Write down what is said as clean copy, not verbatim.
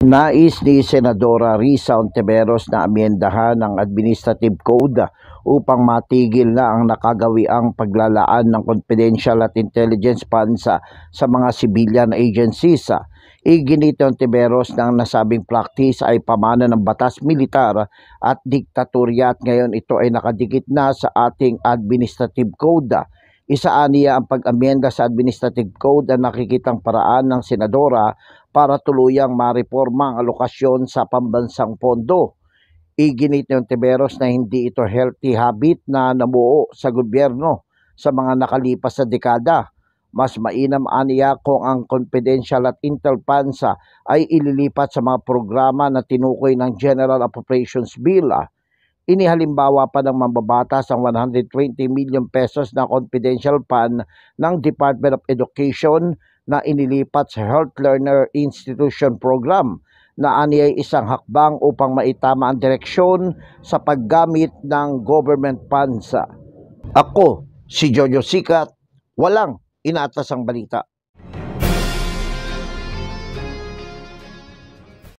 Nais ni Senadora Risa Hontiveros na amyendahan ang Administrative Code upang matigil na ang nakagawiang paglalaan ng confidential at intelligence funds sa mga civilian agencies. Iginit ni Hontiveros na ang nasabing practice ay pamana ng batas militar at diktatorya at ngayon ito ay nakadikit na sa ating Administrative Code. Isaaniya ang pag-amyenda sa Administrative Code ang nakikitang paraan ng Senadora para tuluyang mareforma ang alokasyon sa pambansang pondo. Iginit ni Hontiveros na hindi ito healthy habit na nabuo sa gobyerno sa mga nakalipas na dekada. Mas mainam aniya kung ang confidential at intel funds ay ililipat sa mga programa na tinukoy ng General Appropriations Bill. Inihalimbawa pa ng mambabatas ang 120 million pesos na confidential fund ng Department of Education na inilipat sa Health Learner Institution Program na aniyay isang hakbang upang maitama ang direksyon sa paggamit ng government funds. Ako, si Jojo Sikat, walang inaatasang balita.